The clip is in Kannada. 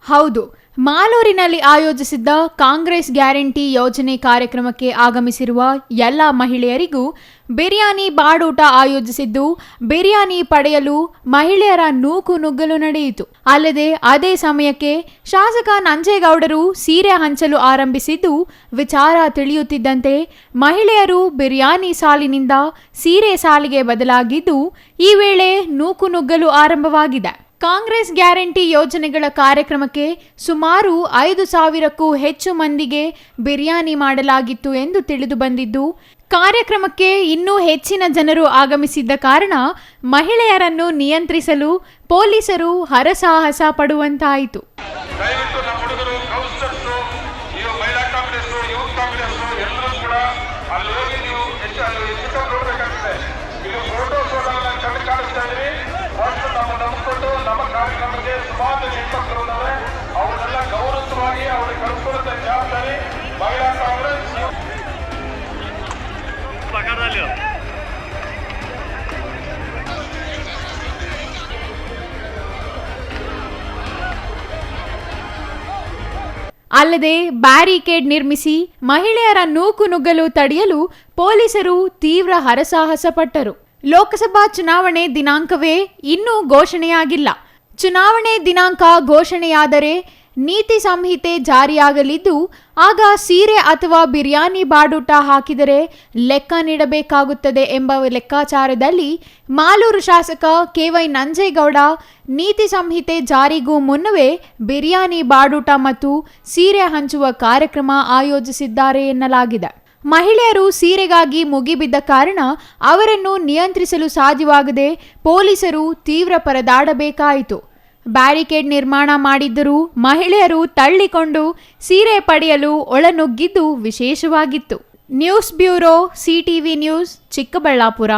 ಹೌದು, ಮಾಲೂರಿನಲ್ಲಿ ಆಯೋಜಿಸಿದ್ದ ಕಾಂಗ್ರೆಸ್ ಗ್ಯಾರಂಟಿ ಯೋಜನೆ ಕಾರ್ಯಕ್ರಮಕ್ಕೆ ಆಗಮಿಸಿರುವ ಎಲ್ಲ ಮಹಿಳೆಯರಿಗೂ ಬಿರಿಯಾನಿ ಬಾಡೂಟ ಆಯೋಜಿಸಿದ್ದು, ಬಿರಿಯಾನಿ ಪಡೆಯಲು ಮಹಿಳೆಯರ ನೂಕು ನುಗ್ಗಲು ನಡೆಯಿತು. ಅಲ್ಲದೆ ಅದೇ ಸಮಯಕ್ಕೆ ಶಾಸಕ ನಂಜೇಗೌಡರು ಸೀರೆ ಹಂಚಲು ಆರಂಭಿಸಿದ್ದು, ವಿಚಾರ ತಿಳಿಯುತ್ತಿದ್ದಂತೆ ಮಹಿಳೆಯರು ಬಿರಿಯಾನಿ ಸಾಲಿನಿಂದ ಸೀರೆ ಸಾಲಿಗೆ ಬದಲಾಗಿದ್ದು, ಈ ವೇಳೆ ನೂಕು ನುಗ್ಗಲು ಆರಂಭವಾಗಿದೆ. ಕಾಂಗ್ರೆಸ್ ಗ್ಯಾರಂಟಿ ಯೋಜನೆಗಳ ಕಾರ್ಯಕ್ರಮಕ್ಕೆ ಸುಮಾರು 5,000ಕ್ಕೂ ಹೆಚ್ಚು ಮಂದಿಗೆ ಬಿರಿಯಾನಿ ಮಾಡಲಾಗಿತ್ತು ಎಂದು ತಿಳಿದು ಬಂದಿದ್ದು, ಕಾರ್ಯಕ್ರಮಕ್ಕೆ ಇನ್ನೂ ಹೆಚ್ಚಿನ ಜನರು ಆಗಮಿಸಿದ್ದ ಕಾರಣ ಮಹಿಳೆಯರನ್ನು ನಿಯಂತ್ರಿಸಲು ಪೊಲೀಸರು ಹರಸಾಹಸ ಪಡುವಂತಾಯಿತು. ನಮ್ಮ ಕಾರ್ಯಕ್ರಮಕ್ಕೆ ಸುಮಾರು ಹೆಣ್ಮಕ್ಳು ಅವರೆಲ್ಲ ಗೌರವವಾಗಿ ಅವರಿಗೆ ಕಳಿಸ್ಕೊಳ್ಳುವಂತ ಜವಾಬ್ದಾರಿ ಮಹಿಳಾ ಕಾಂಗ್ರೆಸ್ ಅಲ್ಲದೆ ಬ್ಯಾರಿಕೇಡ್ ನಿರ್ಮಿಸಿ ಮಹಿಳೆಯರ ನೂಕು ನುಗ್ಗಲು ತಡೆಯಲು ಪೊಲೀಸರು ತೀವ್ರ ಹರಸಾಹಸ ಪಟ್ಟರು. ಲೋಕಸಭಾ ಚುನಾವಣೆ ದಿನಾಂಕವೇ ಇನ್ನೂ ಘೋಷಣೆಯಾಗಿಲ್ಲ. ಚುನಾವಣೆ ದಿನಾಂಕ ಘೋಷಣೆಯಾದರೆ ನೀತಿ ಸಂಹಿತೆ ಜಾರಿಯಾಗಲಿದ್ದು, ಆಗ ಸೀರೆ ಅಥವಾ ಬಿರಿಯಾನಿ ಬಾಡೂಟ ಹಾಕಿದರೆ ಲೆಕ್ಕ ನೀಡಬೇಕಾಗುತ್ತದೆ ಎಂಬ ಲೆಕ್ಕಾಚಾರದಲ್ಲಿ ಮಾಲೂರು ಶಾಸಕ ಕೆ.ವೈ. ನಂಜೇಗೌಡ ನೀತಿ ಸಂಹಿತೆ ಜಾರಿಗೂ ಮುನ್ನವೇ ಬಿರಿಯಾನಿ ಬಾಡೂಟ ಮತ್ತು ಸೀರೆ ಹಂಚುವ ಕಾರ್ಯಕ್ರಮ ಆಯೋಜಿಸಿದ್ದಾರೆ ಎನ್ನಲಾಗಿದೆ. ಮಹಿಳೆಯರು ಸೀರೆಗಾಗಿ ಮುಗಿಬಿದ್ದ ಕಾರಣ ಅವರನ್ನು ನಿಯಂತ್ರಿಸಲು ಸಾಧ್ಯವಾಗದೆ ಪೊಲೀಸರು ತೀವ್ರ ಪರದಾಡಬೇಕಾಯಿತು. ಬ್ಯಾರಿಕೇಡ್ ನಿರ್ಮಾಣ ಮಾಡಿದ್ದರೂ ಮಹಿಳೆಯರು ತಳ್ಳಿಕೊಂಡು ಸೀರೆ ಪಡೆಯಲು ಒಳನುಗ್ಗಿದ್ದು ವಿಶೇಷವಾಗಿತ್ತು. News bureau, CTV news, Chikkaballapur.